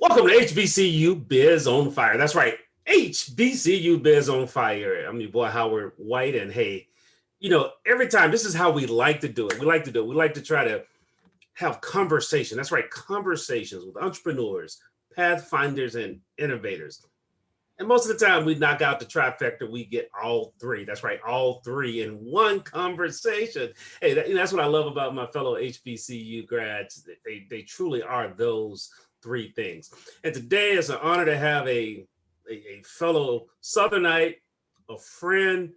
Welcome to HBCU Biz on Fire. That's right, HBCU Biz on Fire. I'm your boy Howard White, and hey, every time this is how we like to do it. We like to try to have conversation. That's right, conversations with entrepreneurs, pathfinders, and innovators. And most of the time, we knock out the trifecta. We get all three. That's right, all three in one conversation. Hey, that's what I love about my fellow HBCU grads. They truly are those three things. And today it's an honor to have a fellow Southernite, a friend.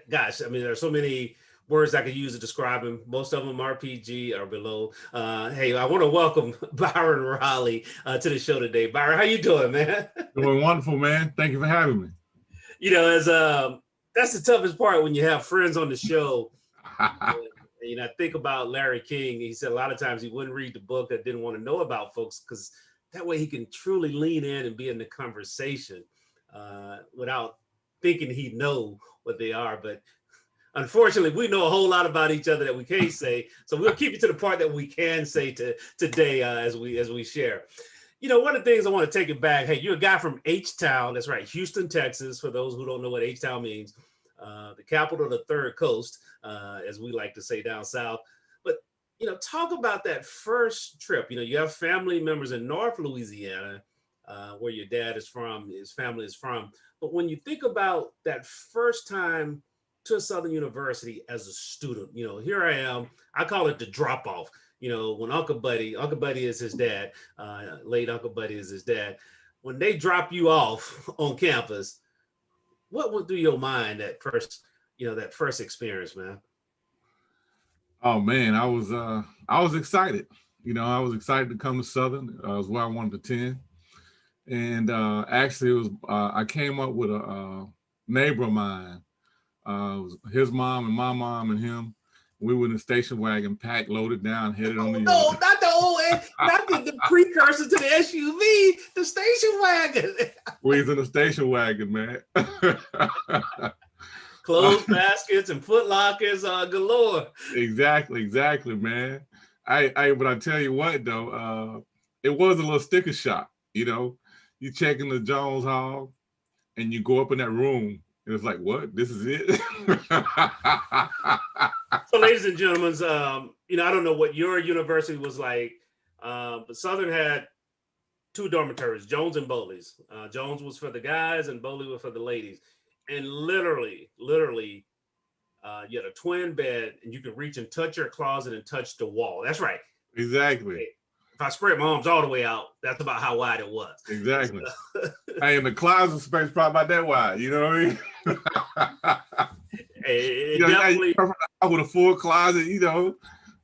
Gosh, I mean, there are so many words I could use to describe him. Most of them are PG or below. Hey, I want to welcome Byron Riley to the show today. Byron, how you doing, man? Doing wonderful, man. Thank you for having me. That's the toughest part when you have friends on the show. I think about Larry King. He said a lot of times he wouldn't read the book that didn't want to know about folks because that way he can truly lean in and be in the conversation without thinking he'd know what they are. But unfortunately, we know a whole lot about each other that we can't say. So we'll keep it to the part that we can say today as we share. One of the things I want to take it back. Hey, you're a guy from H-Town. That's right, Houston, Texas. For those who don't know what H-Town means, the capital of the third coast, as we like to say down south. But, talk about that first trip. You have family members in North Louisiana, where your dad is from, his family is from. But when you think about that first time to Southern University as a student, here I am, I call it the drop off. When Uncle Buddy is his dad, late Uncle Buddy is his dad. When they drop you off on campus, what went through your mind that first experience, man? Oh man, I was excited. I was excited to come to Southern. It was where I wanted to attend. And actually it was I came up with a neighbor of mine. It was his mom and my mom and him. We were in a station wagon, packed, loaded down, headed on the No, not the old, not the precursor to the SUV, the station wagon. We was in a station wagon, man. Clothes baskets and foot lockers galore. Exactly, man. But I tell you what though, it was a little sticker shock. You check in the Jones Hall and you go up in that room and it's like, what? This is it? So, ladies and gentlemen, I don't know what your university was like, but Southern had two dormitories, Jones and Bowley's. Jones was for the guys and Bowley was for the ladies. And literally, you had a twin bed and you could reach and touch your closet and touch the wall. That's right. Exactly. If I spread my arms all the way out, that's about how wide it was. Exactly. Hey, and the closet space probably about that wide, you know what I mean? Definitely. With a full closet,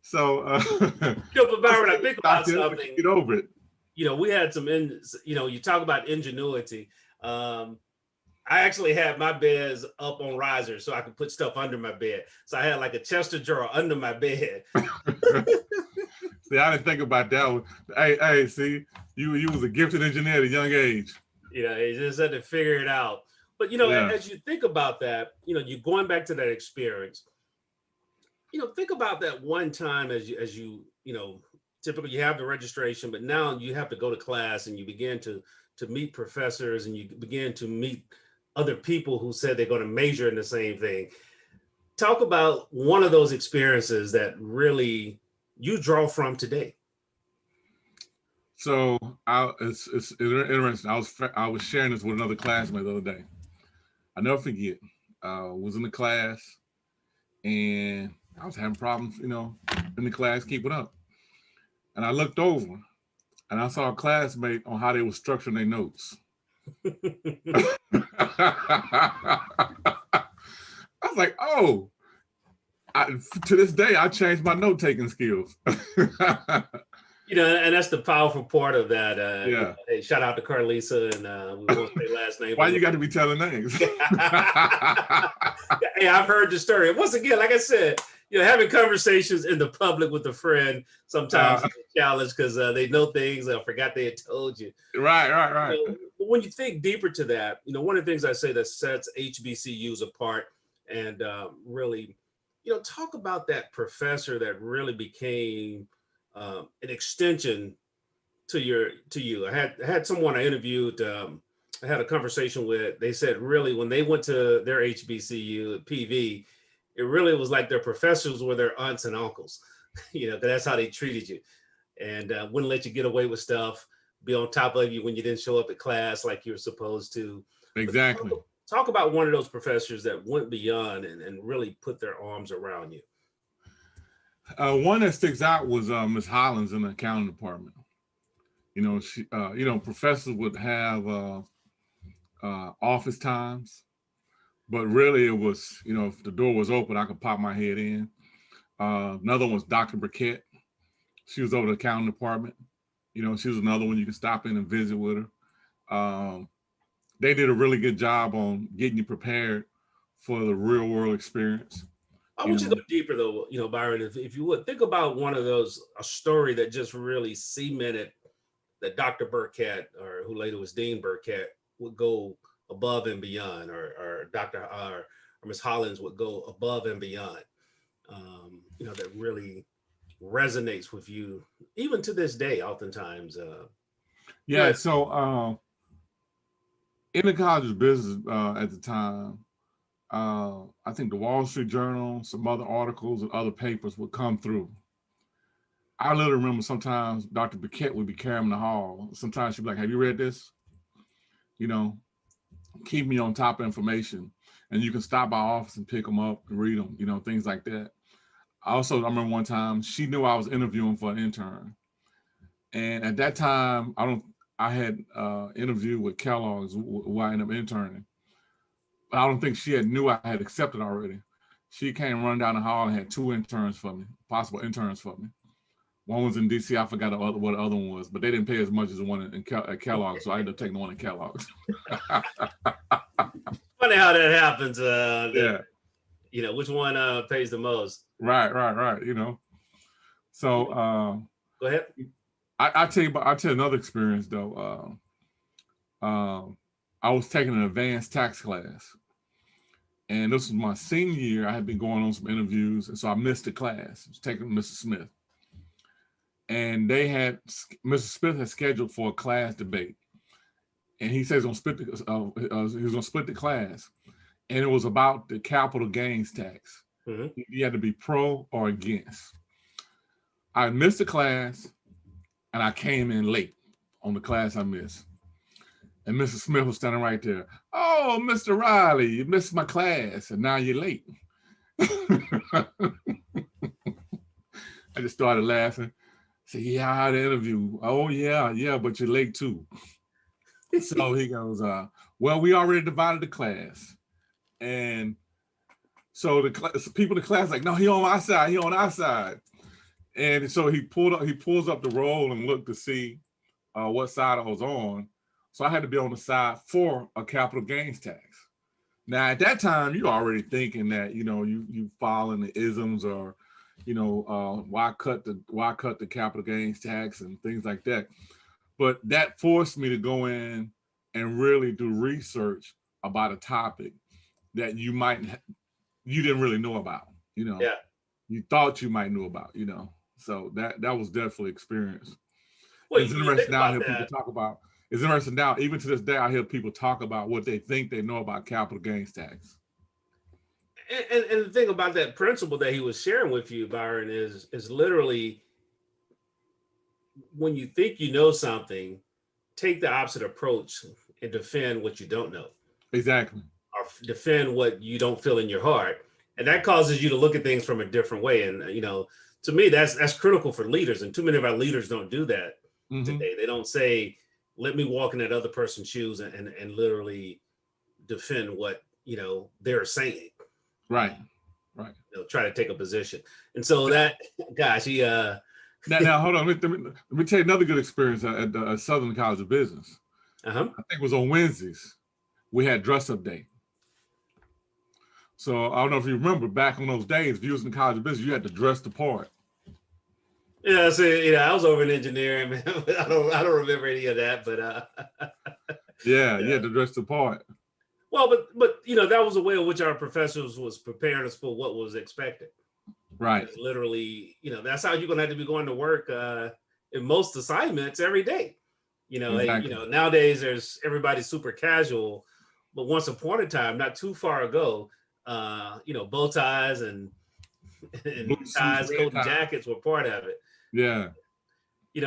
So, but Byron, I think about something. Get over it. We had some, you talk about ingenuity. I actually had my beds up on risers so I could put stuff under my bed. So I had like a chest of drawer under my bed. See, I didn't think about that one. Hey, see, you was a gifted engineer at a young age. You just had to figure it out. But, as you think about that, you're going back to that experience, think about that one time as you typically you have the registration, but now you have to go to class and you begin to meet professors and you begin to meet other people who said they're going to major in the same thing. Talk about one of those experiences that really you draw from today. So it's interesting. I was sharing this with another classmate the other day. I never forget. Was in the class and I was having problems, in the class keeping up. And I looked over and I saw a classmate on how they were structuring their notes. I was like, oh, to this day, I changed my note-taking skills. And that's the powerful part of that. Yeah. Hey, shout out to Carlisa, and we won't say last name. Why you got to be telling names? Hey, I've heard the story. Once again, like I said, having conversations in the public with a friend sometimes is a challenge because they know things I forgot they had told you. Right. But when you think deeper to that, one of the things I say that sets HBCUs apart and really, talk about that professor that really became an extension to you. I had someone I interviewed. I had a conversation with. They said really when they went to their HBCU PV, it really was like their professors were their aunts and uncles. Because that's how they treated you, and wouldn't let you get away with stuff. Be on top of you when you didn't show up at class like you were supposed to. Exactly. Talk about one of those professors that went beyond and really put their arms around you. One that sticks out was Miss Hollins in the accounting department. She, professors would have office times, but really it was, if the door was open, I could pop my head in. Another one was Dr. Burkett. She was over the accounting department. She was another one you could stop in and visit with her. They did a really good job on getting you prepared for the real world experience. I want you to go deeper though, Byron, if you would think about one of those, a story that just really cemented that Dr. Burkett, or who later was Dean Burkett, would go above and beyond, or Ms. Hollins would go above and beyond, that really resonates with you, even to this day, oftentimes. So in the College of Business at the time, I think the Wall Street Journal, some other articles and other papers would come through. I literally remember sometimes Dr. Burkett would be carrying the hall. Sometimes she'd be like, have you read this? Keep me on top of information. And you can stop by office and pick them up and read them, things like that. I remember one time she knew I was interviewing for an intern. And at that time, I had interviewed with Kellogg's, who I ended up interning. But I don't think she knew I had accepted already. She came running down the hall and had two interns for me, possible interns for me. One was in DC, I forgot what the other one was, but they didn't pay as much as the one at Kellogg's, so I ended up taking the one at Kellogg's. Funny how that happens. Yeah. Which one pays the most? Right. So go ahead. I'll tell you another experience though. I was taking an advanced tax class, and this was my senior year. I had been going on some interviews, and so I missed the class. I was taking Mrs. Smith, and Mrs. Smith had scheduled for a class debate, and he says he was going to split the class, and it was about the capital gains tax. Mm-hmm. You had to be pro or against. I missed the class, and I came in late on the class I missed. And Mrs. Smith was standing right there. Oh, Mr. Riley, you missed my class, and now you're late. I just started laughing. Said, yeah, I had an interview. Oh, yeah, but you're late too. So he goes, well, we already divided the class. And so the people in the class like, no, he on our side. And so he pulls up the roll and looked to see what side I was on. So I had to be on the side for a capital gains tax. Now at that time, you're already thinking that you following the isms or why cut the capital gains tax and things like that. But that forced me to go in and really do research about a topic that you didn't really know about. Yeah. You thought you might know about. So that was definitely experience. Well, it's interesting now. I hear people talk about. It's interesting now, even to this day, I hear people talk about what they think they know about capital gains tax. And the thing about that principle that he was sharing with you, Byron, is literally when you think you know something, take the opposite approach and defend what you don't know. Exactly. Or defend what you don't feel in your heart. And that causes you to look at things from a different way. And, to me, that's critical for leaders. And too many of our leaders don't do that today. They don't say, let me walk in that other person's shoes and literally defend what, they're saying. Right. Try to take a position. And so that, gosh, he... Now, hold on. Let me tell you another good experience at the Southern College of Business. Uh-huh. I think it was on Wednesdays. We had dress-up day. So I don't know if you remember back in those days, if you was in the College of Business, you had to dress the part. Yeah, so I was over in engineering, man. I don't remember any of that, but yeah, you had to dress the part. Well, but that was a way in which our professors was preparing us for what was expected. Right. Literally, that's how you're gonna have to be going to work in most assignments every day. Exactly. Nowadays everybody's super casual, but once upon a time, not too far ago, bow ties and Blue suits, ties, red coat and tie. jackets were part of it. Yeah.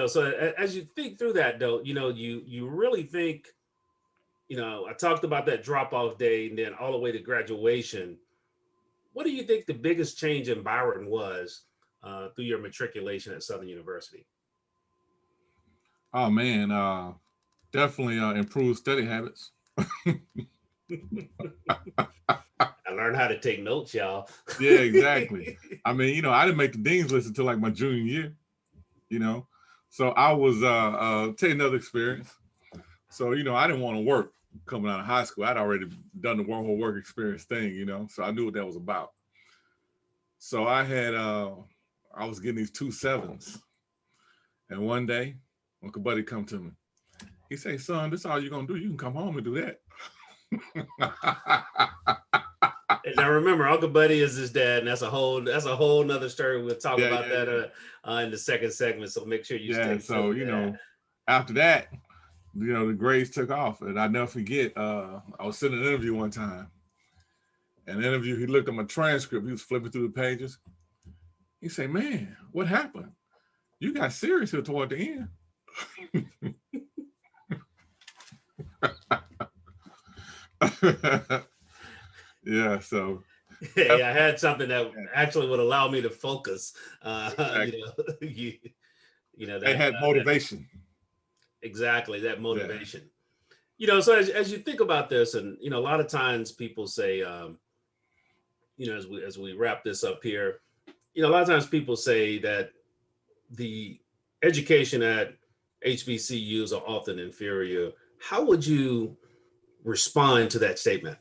So as you think through that though, you really think, I talked about that drop-off day and then all the way to graduation. What do you think the biggest change in Byron was through your matriculation at Southern University? Oh man, definitely improved study habits. I learned how to take notes, y'all. Yeah, exactly. I mean, I didn't make the dean's list until like my junior year, so I was taking another experience. So, I didn't want to work coming out of high school. I'd already done the whole work experience thing, so I knew what that was about. So I was getting these 2 7s. And one day, Uncle Buddy come to me. He say, son, this is all you're going to do. You can come home and do that. And now remember, Uncle Buddy is his dad, and that's a whole nother story. We'll talk about that in the second segment. So make sure you stay. So after that, the grades took off, and I never forget. I was sitting in an interview one time. An interview, he looked at my transcript. He was flipping through the pages. He said, "Man, what happened? You got serious here toward the end." Yeah, so hey, I had something that actually would allow me to focus. Exactly. That they had motivation. Exactly, that motivation. So as you think about this, and a lot of times people say, as we wrap this up here, a lot of times people say that the education at HBCUs are often inferior. How would you respond to that statement?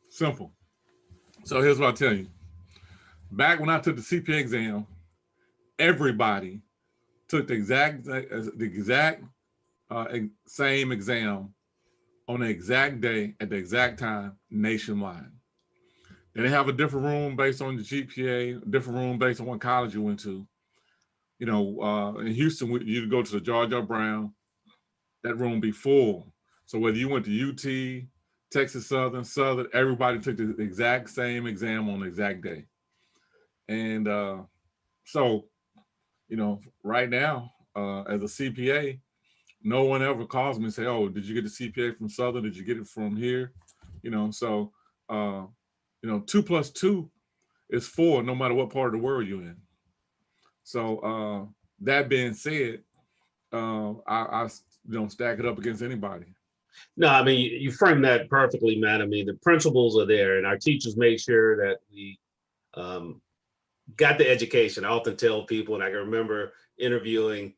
Simple. So here's what I'll tell you. Back when I took the CPA exam, everybody took the exact same exam on the exact day at the exact time nationwide. They didn't have a different room based on the GPA, a different room based on what college you went to. In Houston, you'd go to the Georgia Brown, that room be full. So whether you went to UT, Texas Southern, everybody took the exact same exam on the exact day. And so, right now, as a CPA, no one ever calls me and say, "Oh, did you get the CPA from Southern? Did you get it from here?" 2 + 2 is 4, no matter what part of the world you're in. So that being said, I don't stack it up against anybody. No, I mean, you framed that perfectly, Matt. I mean, the principles are there, and our teachers make sure that we got the education. I often tell people, and I can remember interviewing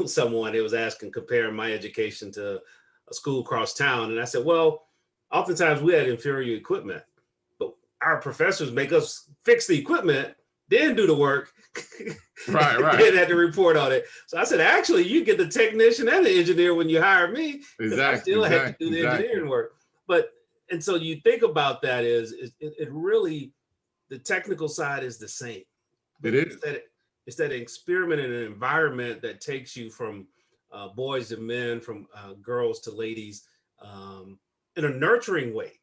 someone who was comparing my education to a school across town. And I said, well, oftentimes we had inferior equipment, but our professors make us fix the equipment, then do the work. Right. Then had to report on it. So I said, actually, you get the technician and the engineer when you hire me. Exactly. I still had to do the engineering work. And so you think about that it really, the technical side is the same. It is. It's that experiment in an environment that takes you from boys to men, from girls to ladies, in a nurturing way.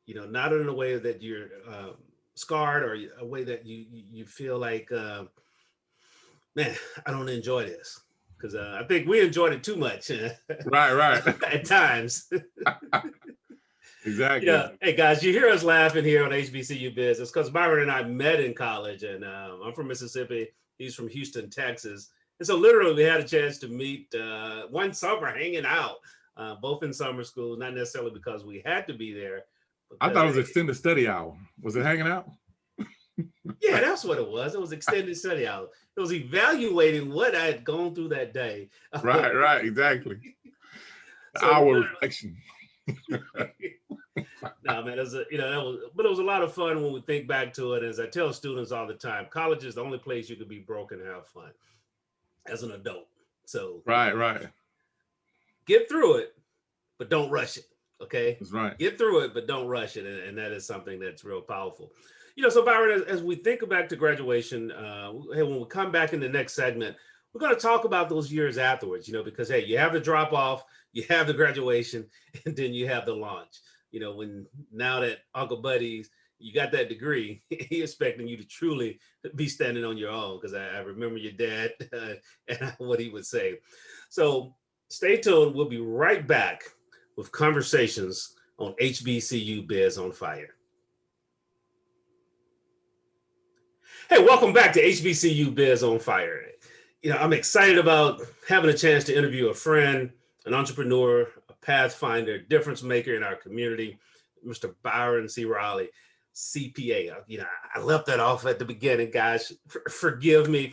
Not in a way that you're scarred, or a way that you feel like, man, I don't enjoy this, because I think we enjoyed it too much. Right. At times. Exactly. Hey guys, you hear us laughing here on HBCUbiz. It's because Byron and I met in college, and I'm from Mississippi. He's from Houston, Texas. And so literally we had a chance to meet one summer, hanging out, both in summer school, not necessarily because we had to be there. I thought it was extended study hour. Was it hanging out? Yeah, that's what it was. It was extended study hour. It was evaluating what I had gone through that day. Right, exactly. Our reflection. No, man, but it was a lot of fun when we think back to it. As I tell students all the time, college is the only place you could be broke and have fun as an adult. So right. Get through it, but don't rush it. Okay, that's right. Get through it, but don't rush it, and that is something that's real powerful. So Byron, as we think back to graduation, when we come back in the next segment, we're going to talk about those years afterwards, because, hey, you have the drop off, you have the graduation, and then you have the launch. When now that Uncle Buddy's, you got that degree, he expecting you to truly be standing on your own. Because I remember your dad and what he would say. So stay tuned. We'll be right back with conversations on HBCU Biz on Fire. Hey, welcome back to HBCU Biz on Fire. I'm excited about having a chance to interview a friend, an entrepreneur, a pathfinder, difference maker in our community, Mr. Byron Riley, CPA. I left that off at the beginning, guys. Forgive me.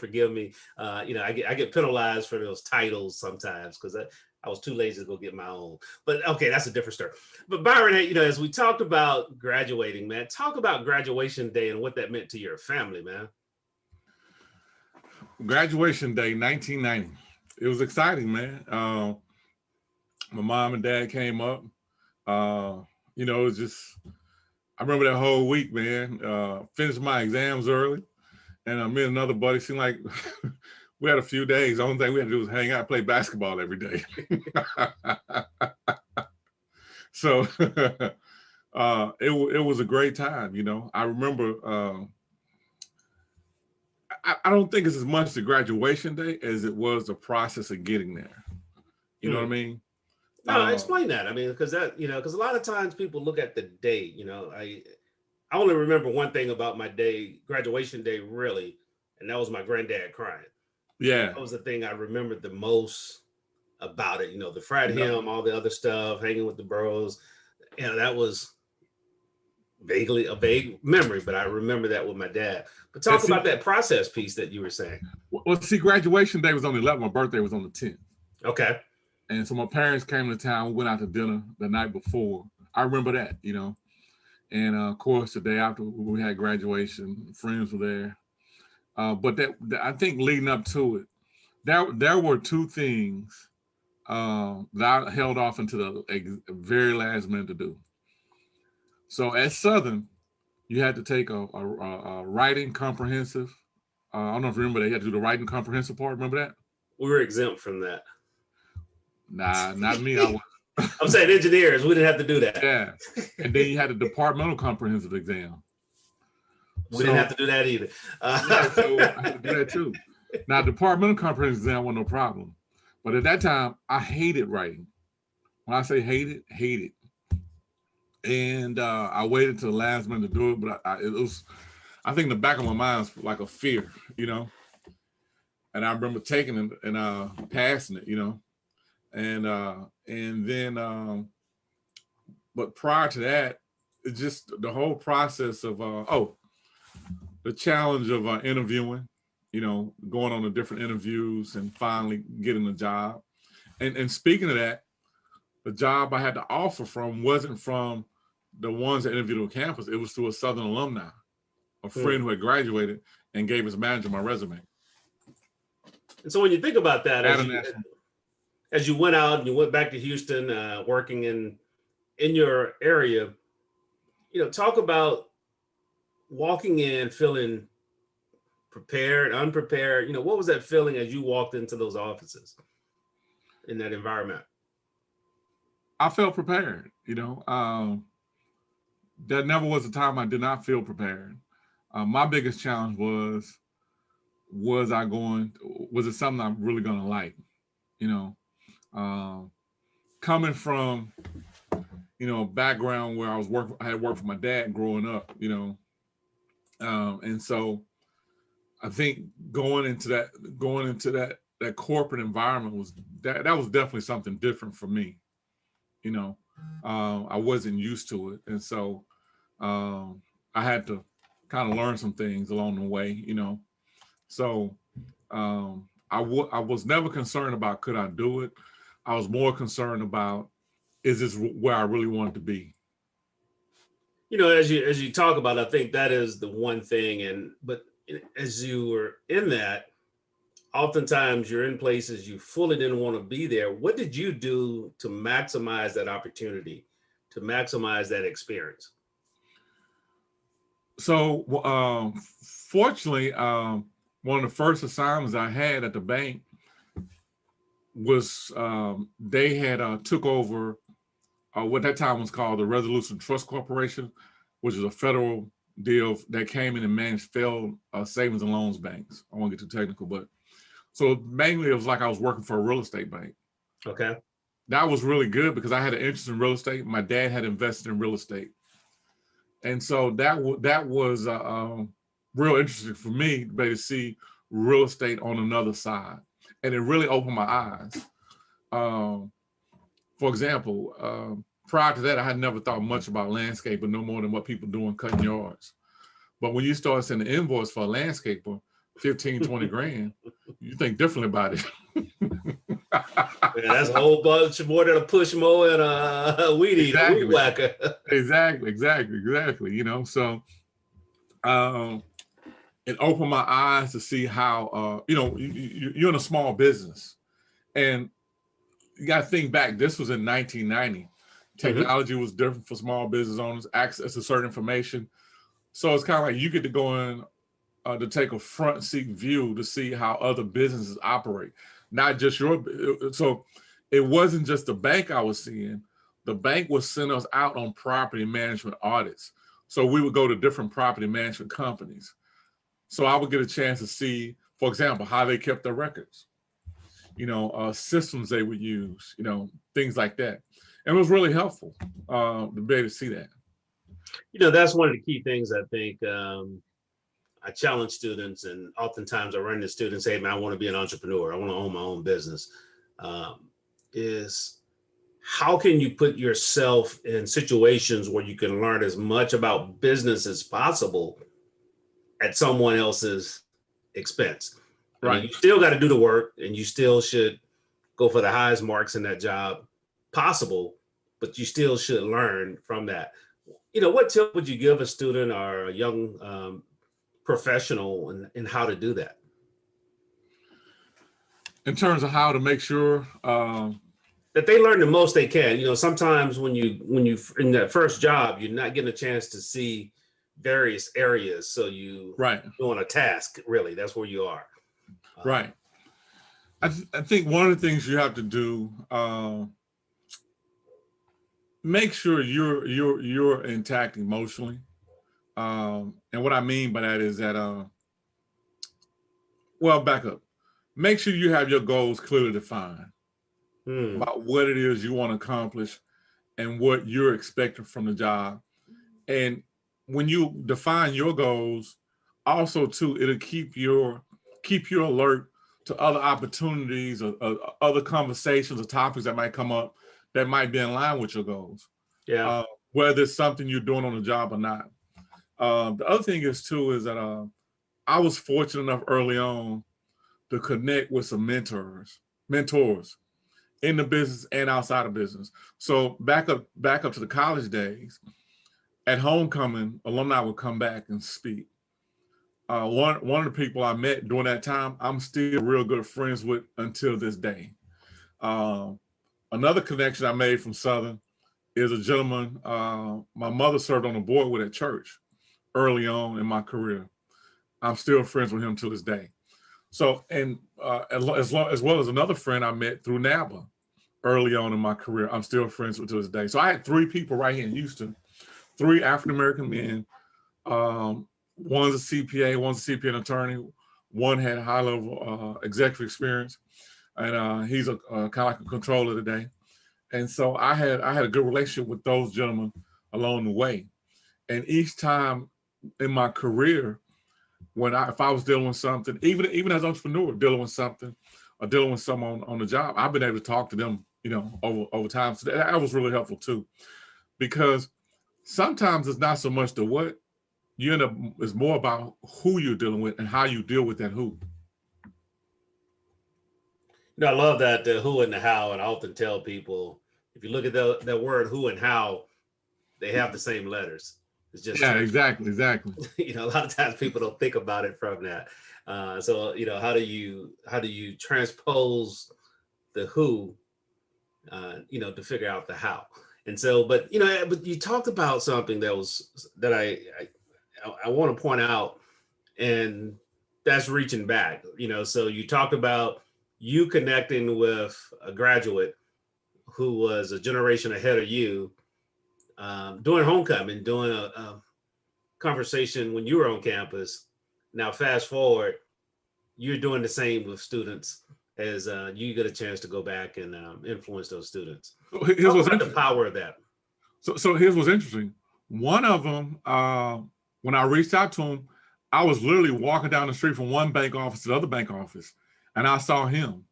I get penalized for those titles sometimes because I was too lazy to go get my own. But okay, that's a different story. But Byron, as we talked about graduating, man, talk about graduation day and what that meant to your family, man. Graduation day, 1990. It was exciting, man. My mom and dad came up. It was just, I remember that whole week, man. Finished my exams early, and me and another buddy seemed like we had a few days. The only thing we had to do was hang out, play basketball every day. So it was a great time. I remember. I don't think it's as much the graduation day as it was the process of getting there. You know what I mean? No, explain that. I mean, because because a lot of times people look at the date. I only remember one thing about my day, graduation day, really, and that was my granddad crying. Yeah, that was the thing I remembered the most about it. The frat hymn, all the other stuff, hanging with the bros. That was vaguely a vague memory, but I remember that with my dad. But talk about that process piece that you were saying. Well, see, graduation day was on the 11th. My birthday was on the 10th. Okay. And so my parents came to town. We went out to dinner the night before. I remember that, And of course, the day after we had graduation, friends were there. But I think leading up to it, there were two things that I held off until the very last minute to do. So at Southern, you had to take a writing comprehensive. I don't know if you remember that. You had to do the writing comprehensive part. Remember that? We were exempt from that. Nah, not me. I was. I'm saying engineers, we didn't have to do that. Yeah. And then you had a departmental comprehensive exam. We didn't have to do that either. So I had to do that too. Now, departmental comprehensive exam was no problem. But at that time, I hated writing. When I say hate it. And I waited till the last minute to do it, but I think in the back of my mind was like a fear, And I remember taking it and passing it, and then, but prior to that, it's just the whole process of the challenge of interviewing, going on the different interviews and finally getting a job. And speaking of that, the job I had to offer from wasn't from the ones that interviewed on campus. It was through a Southern alumni, a friend who had graduated and gave his manager my resume. And so when you think about that, as you went out and you went back to Houston, working in your area, talk about walking in, feeling prepared, unprepared. What was that feeling as you walked into those offices in that environment? I felt prepared, there never was a time I did not feel prepared. My biggest challenge was it something I'm really going to like? Coming from, a background where I had worked for my dad growing up, and so I think going into that corporate environment was definitely something different for me. I wasn't used to it. And so I had to kind of learn some things along the way, So I was never concerned about could I do it. I was more concerned about, is this where I really wanted to be? As you talk about, I think that is the one thing. But as you were in that, oftentimes you're in places you fully didn't want to be there. What did you do to maximize that opportunity, to maximize that experience? So fortunately, one of the first assignments I had at the bank was they had took over what that time was called the Resolution Trust Corporation, which is a federal deal that came in and managed failed savings and loans banks. I won't get too technical, but so mainly it was like I was working for a real estate bank. Okay. That was really good because I had an interest in real estate. My dad had invested in real estate. And so that was real interesting for me to be able to see real estate on another side. And it really opened my eyes. For example, prior to that, I had never thought much about landscaping, no more than what people do in cutting yards. But when you start sending an invoice for a landscaper, 15, 20 grand, you think differently about it. Man, that's a whole bunch more than a push mower and a weed eater, exactly. weed whacker. Exactly. You know, so it opened my eyes to see how, you know, you're in a small business. And you got to think back, this was in 1990. Technology was different for small business owners, access to certain information. So it's kind of like you get to go in to take a front seat view to see how other businesses operate, not just your. So it wasn't just the bank I was seeing. The bank would send us out on property management audits. So we would go to different property management companies. So I would get a chance to see, for example, how they kept their records, you know, systems they would use, you know, things like that. And it was really helpful to be able to see that. You know, that's one of the key things I think I challenge students, and oftentimes I run into students, hey, man, I want to be an entrepreneur. I want to own my own business. Is how can you put yourself in situations where you can learn as much about business as possible at someone else's expense? Right. I mean, you still got to do the work, and you still should go for the highest marks in that job possible, but you still should learn from that. You know, what tip would you give a student or a young professional in how to do that? In terms of how to make sure that they learn the most they can. You know, sometimes when you in that first job, you're not getting a chance to see various areas. So you doing a task, really, that's where you are. Right. I think one of the things you have to do, make sure you're intact emotionally. And what I mean by that is that, well, back up. Make sure you have your goals clearly defined about what it is you want to accomplish and what you're expecting from the job. And when you define your goals, also too, it'll keep you alert to other opportunities or other conversations or topics that might come up that might be in line with your goals. Yeah. Whether it's something you're doing on the job or not. The other thing is too is that I was fortunate enough early on to connect with some mentors in the business and outside of business. So back up to the college days, at homecoming, alumni would come back and speak. One of the people I met during that time, I'm still real good friends with until this day. Another connection I made from Southern is a gentleman my mother served on the board with at church early on in my career. I'm still friends with him to this day. So, and as well as another friend I met through NABA early on in my career, I'm still friends with to this day. So I had 3 people right here in Houston, 3 African-American men. One's a CPA, one's a CPA attorney. One had high-level executive experience, and he's a kind of like a controller today. And so I had a good relationship with those gentlemen along the way. And each time in my career, if I was dealing with something, even as an entrepreneur, dealing with something or dealing with someone on the job, I've been able to talk to them, you know, over time. So that was really helpful too, because sometimes it's not so much the what you end up, it's more about who you're dealing with and how you deal with that who. You know, I love that, the who and the how, and I often tell people, if you look at that word who and how, they have the same letters. It's just exactly. You know, a lot of times people don't think about it from that. So, you know, how do you transpose the who, you know, to figure out the how? And so, but you talked about something that I want to point out, and that's reaching back. You know, so you talked about you connecting with a graduate who was a generation ahead of you, doing homecoming, doing a conversation when you were on campus. Now, fast forward, you're doing the same with students as you get a chance to go back and influence those students. So here's what's the power of that. So here's what's interesting. One of them, when I reached out to him, I was literally walking down the street from one bank office to the other bank office, and I saw him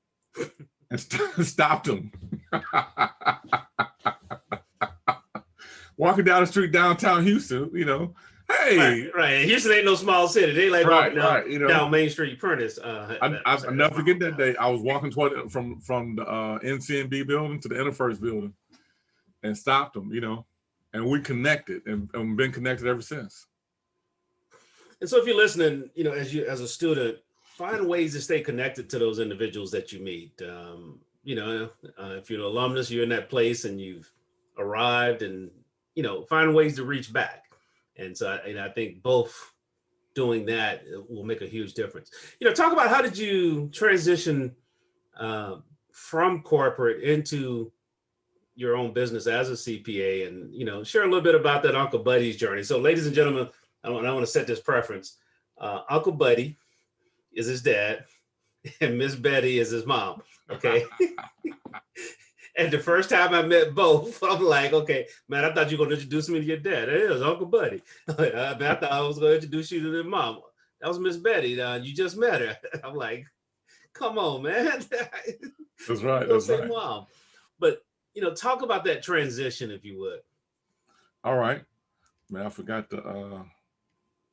and stopped him. Walking down the street downtown Houston, you know, hey. Right. Houston ain't no small city. They like right, you know, down Main Street Prentice. I'll never forget that day. I was walking toward from the NCNB building to the InterFirst building and stopped him, you know, and we connected and been connected ever since. And so if you're listening, you know, as a student, find ways to stay connected to those individuals that you meet. You know, if you're an alumnus, you're in that place and you've arrived, and, you know, find ways to reach back. And so I think both doing that will make a huge difference. You know, talk about how did you transition from corporate into your own business as a CPA, and, you know, share a little bit about that Uncle Buddy's journey. So ladies and gentlemen, I want to set this preference. Uncle Buddy is his dad and Miss Betty is his mom. Okay. And the first time I met both, I'm like, okay, man, I thought you were going to introduce me to your dad. It is Uncle Buddy. I thought I was going to introduce you to their mom. That was Miss Betty. You just met her. I'm like, come on, man. That's right. That's right. Mom. But, you know, talk about that transition, if you would. All right. Man, I forgot to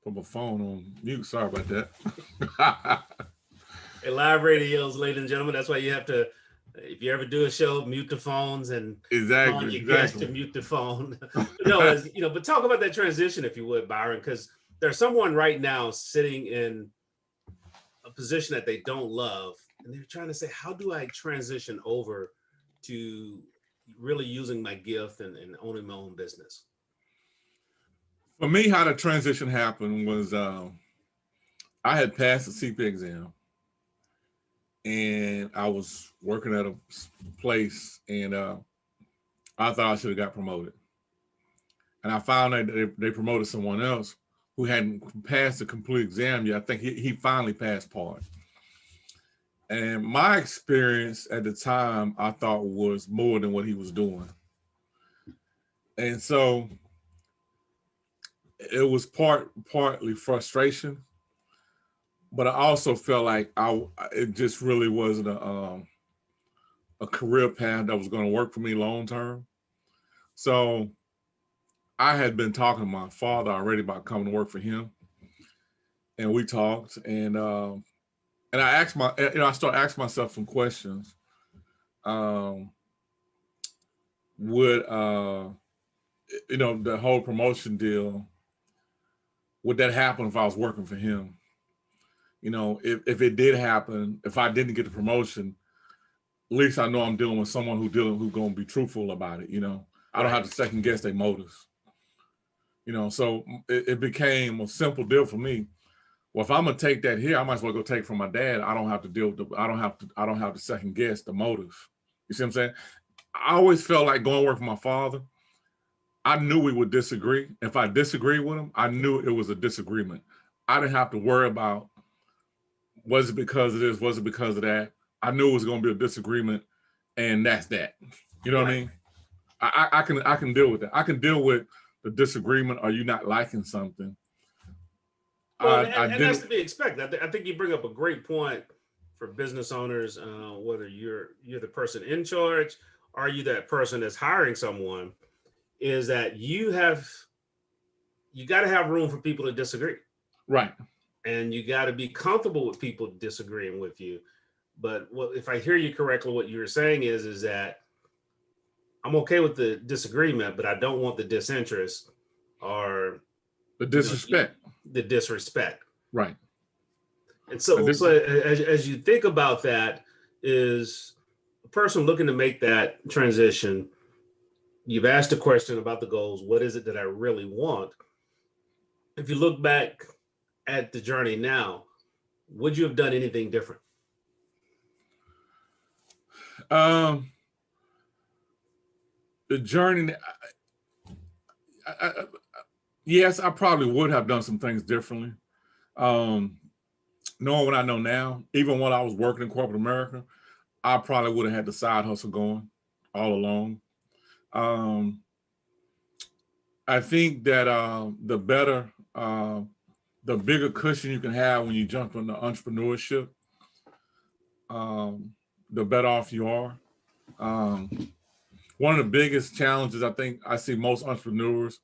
put my phone on mute. Sorry about that. Hey, live radios, ladies and gentlemen. That's why you have to, if you ever do a show, mute the phones and exactly guest to mute the phone. But talk about that transition, if you would, Byron, because there's someone right now sitting in a position that they don't love, and they're trying to say, how do I transition over to really using my gift and owning my own business? For me, how the transition happened was I had passed the CPA exam, and I was working at a place, and I thought I should have got promoted. And I found that they promoted someone else who hadn't passed the complete exam yet. I think he finally passed part. And my experience at the time, I thought, was more than what he was doing. And so it was partly frustration, but I also felt like it just really wasn't a career path that was going to work for me long term. So I had been talking to my father already about coming to work for him, and we talked, and I asked I started asking myself some questions. Would the whole promotion deal, would that happen if I was working for him? You know, if it did happen, if I didn't get the promotion, at least I know I'm dealing with someone who's going to be truthful about it. You know, I don't have to second guess their motives. You know, so it became a simple deal for me. Well, if I'm gonna take that here, I might as well go take it from my dad. I don't have to deal with I don't have to second guess the motives. You see what I'm saying? I always felt like going to work for my father, I knew we would disagree. If I disagree with him, I knew it was a disagreement. I didn't have to worry about, was it because of this? Was it because of that? I knew it was going to be a disagreement, and that's that. You know what I mean? I can deal with that. I can deal with the disagreement, or you not liking something. Well, and that's to be expected. I think you bring up a great point for business owners, whether you're the person in charge or you that person that's hiring someone, is that you got to have room for people to disagree. Right. And you got to be comfortable with people disagreeing with you. But if I hear you correctly, what you're saying is that I'm okay with the disagreement, but I don't want the disinterest or the disrespect. The disrespect. Right. And so as you think about that, is a person looking to make that transition, you've asked a question about the goals. What is it that I really want? If you look back at the journey now, would you have done anything different? The journey, yes, I probably would have done some things differently. Knowing what I know now, even when I was working in corporate America, I probably would have had the side hustle going all along. I think that the bigger cushion you can have when you jump into entrepreneurship, the better off you are. One of the biggest challenges I think I see most entrepreneurs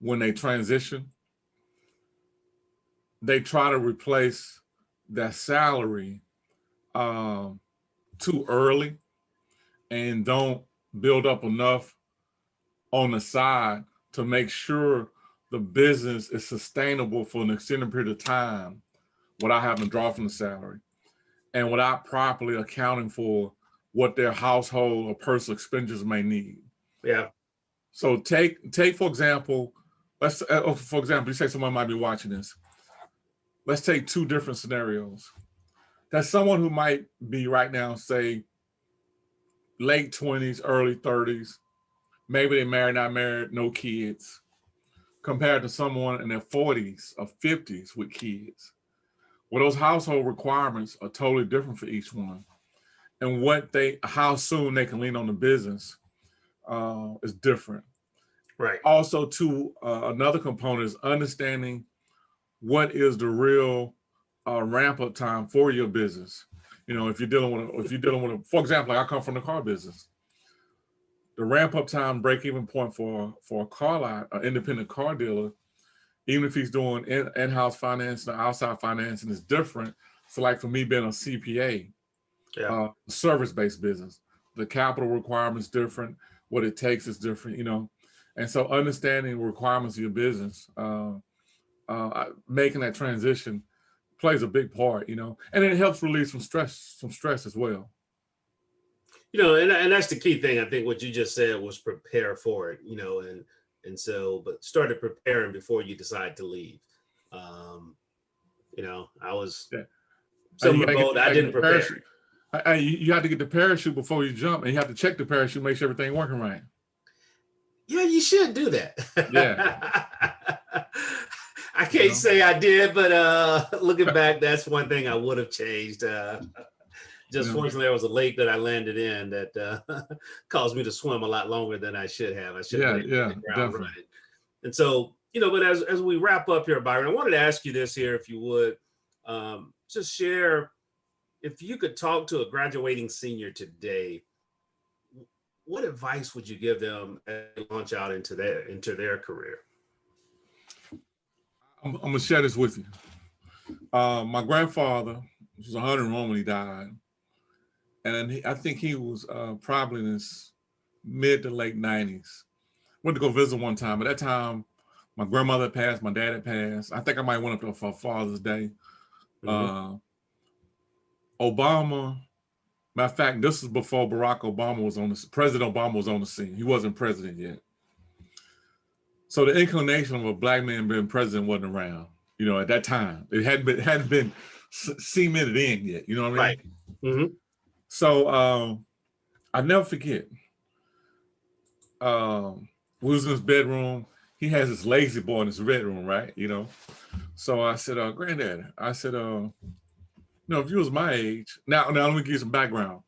when they transition, they try to replace that salary too early and don't build up enough on the side to make sure the business is sustainable for an extended period of time without having to draw from the salary and without properly accounting for what their household or personal expenditures may need. Yeah. So take for example, you say someone might be watching this. Let's take two different scenarios. That's someone who might be right now, say, late 20s, early 30s. Maybe they're married, not married, no kids, compared to someone in their 40s or 50s with kids. Well, those household requirements are totally different for each one. And how soon they can lean on the business is different. Right. Also, too, another component is understanding what is the real ramp up time for your business. You know, if you're dealing with, for example, like I come from the car business. The ramp up time break even point for a car lot, an independent car dealer, even if he's doing in-house financing or outside financing, is different. So, like for me being a CPA, service-based business, the capital requirements different, what it takes is different, you know. And so understanding the requirements of your business, making that transition plays a big part, you know, and it helps release some stress as well. You know, and that's the key thing. I think what you just said was prepare for it, you know, and so, but started preparing before you decide to leave. You know, I was similar boat. I didn't prepare. You have to get the parachute before you jump, and you have to check the parachute, make sure everything working right. Yeah, you should do that. Yeah. I can't say I did, but looking back, that's one thing I would have changed. Fortunately, there was a lake that I landed in that caused me to swim a lot longer than I should have. I should have hit the ground running. And so, you know, but as we wrap up here, Byron, I wanted to ask you this here, if you would, just share, if you could talk to a graduating senior today, what advice would you give them as they launch out into their career? I'm gonna share this with you. My grandfather was 101 when he died. And I think he was probably in his mid to late 90s. Went to go visit one time. At that time, my grandmother passed, my dad had passed. I think I might went up there for Father's Day. Mm-hmm. Obama, matter of fact, this was before Barack Obama was President Obama was on the scene. He wasn't president yet. So the inclination of a black man being president wasn't around, you know, at that time. It hadn't been cemented in yet, you know what I mean? Right. Mm-hmm. So I never forget. We was in his bedroom. He has this lazy boy in his bedroom, right? You know. So I said, Granddaddy, I said, you know, if you was my age, now let me give you some background.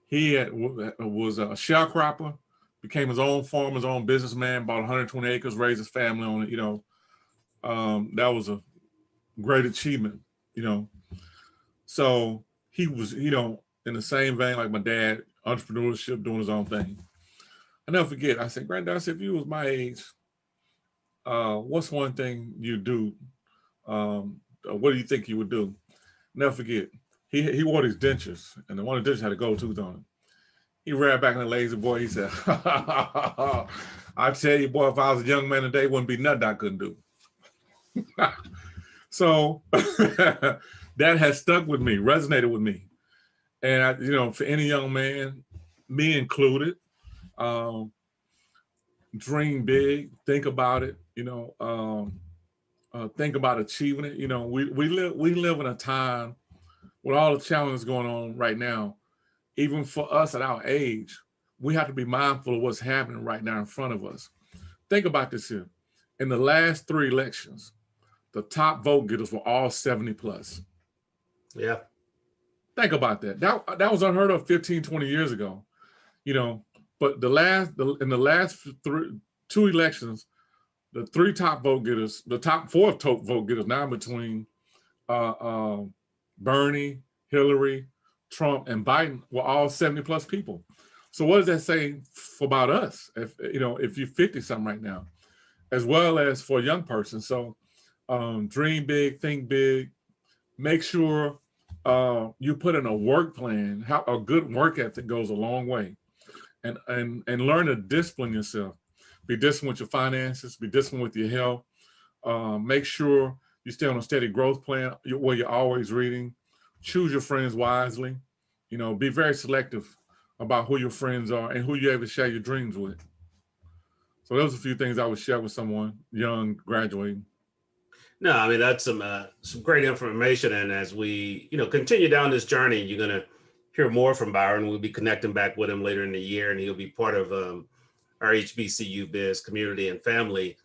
He was a sharecropper, became his own farmer, his own businessman, bought 120 acres, raised his family on it. You know, that was a great achievement. You know, so he was, you know, in the same vein like my dad, entrepreneurship, doing his own thing. I never forget. I said, Granddad, I said, if you was my age, what's one thing you do? What do you think you would do? Never forget. He wore these dentures, and the one of the dentures had a gold tooth on it. He ran back in the lazy boy. He said, I tell you, boy, if I was a young man today, wouldn't be nothing I couldn't do. So that has stuck with me, resonated with me. And, you know, for any young man, me included, dream big, think about it, you know, think about achieving it. You know, we live in a time with all the challenges going on right now. even for us at our age, we have to be mindful of what's happening right now in front of us. Think about this here. In the last 3 elections, the top vote getters were all 70 plus. Yeah. Think about that. That was unheard of 15, 20 years ago, you know, but in the last 2 elections, the 3 top vote getters, the top 4 top vote getters now between Bernie, Hillary, Trump, and Biden were all 70 plus people. So what does that say about us? If you're 50 something right now, as well as for a young person. So dream big, think big, make sure you put in a work plan. How a good work ethic goes a long way, and learn to discipline yourself. Be disciplined with your finances. Be disciplined with your health. Make sure you stay on a steady growth plan where you're always reading. Choose your friends wisely. You know, be very selective about who your friends are and who you're able to share your dreams with. So those are a few things I would share with someone young, graduating. No, I mean, that's some great information. And as we, continue down this journey, you're going to hear more from Byron. We'll be connecting back with him later in the year, and he'll be part of our HBCUbiz community and family.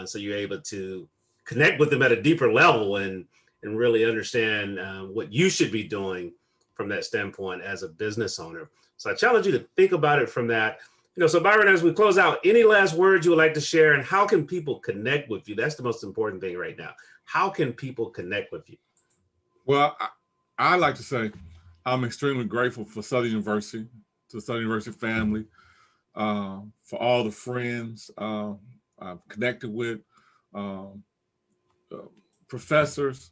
So you're able to connect with them at a deeper level and really understand what you should be doing from that standpoint as a business owner. So I challenge you to think about it from that. So Byron, as we close out, any last words you would like to share, and how can people connect with you? That's the most important thing right now. How can people connect with you? Well, I like to say I'm extremely grateful for Southern University, to the Southern University family, for all the friends I've connected with, professors.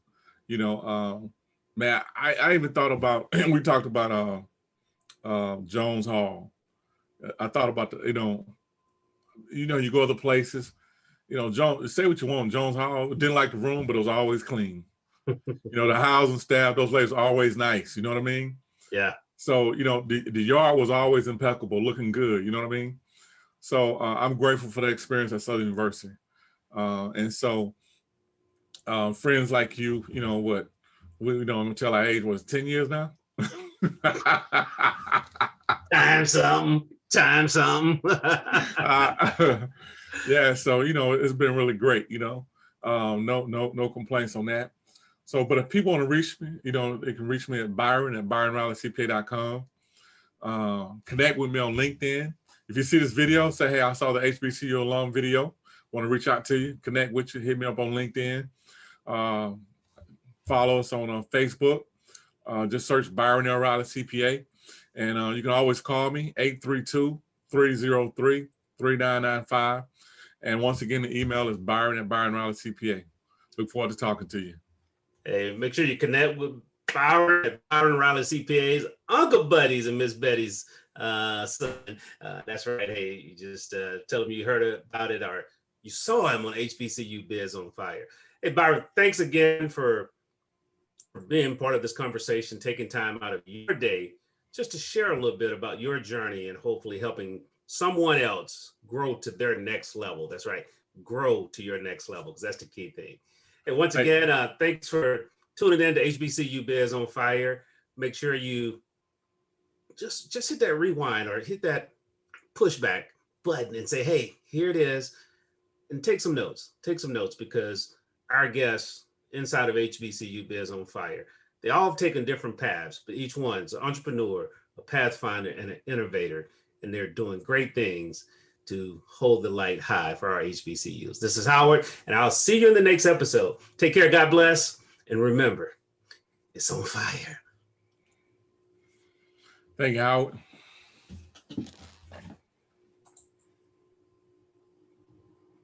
Man, I even thought about, we talked about Jones Hall. I thought about you go other places, Jones, say what you want. Jones Hall didn't like the room, but it was always clean. The housing staff, those places are always nice. You know what I mean? Yeah. So, the yard was always impeccable, looking good. You know what I mean? So I'm grateful for that experience at Southern University. And so friends like you, what, we don't tell our age, was 10 years now? Time something. Yeah, so it's been really great. No complaints on that. So, but if people want to reach me, they can reach me at byron@byronrileycpa.com. Connect with me on LinkedIn. If you see this video, say, hey, I saw the HBCU alum video. Want to reach out to you, connect with you, hit me up on LinkedIn. Follow us on Facebook. Just search Byron L. Riley CPA. And you can always call me, 832-303-3995. And once again, the email is byron@byronrileycpa. Look forward to talking to you. Hey, make sure you connect with Byron at Byron Riley CPA's Uncle Buddy's and Miss Betty's son. That's right. Hey, you just tell them you heard about it or you saw him on HBCUbiz on Fire. Hey, Byron, thanks again for being part of this conversation, taking time out of your day just to share a little bit about your journey and hopefully helping someone else grow to their next level. That's right. Grow to your next level, because that's the key thing. And once again, thanks for tuning in to HBCUbiz on Fire. Make sure you just hit that rewind or hit that pushback button and say, hey, here it is. And take some notes, because our guests inside of HBCUbiz on Fire, they all have taken different paths, but each one's an entrepreneur, a pathfinder, and an innovator, and they're doing great things to hold the light high for our HBCUs. This is Howard, and I'll see you in the next episode. Take care, God bless, and remember, it's on fire. Thank you, Howard.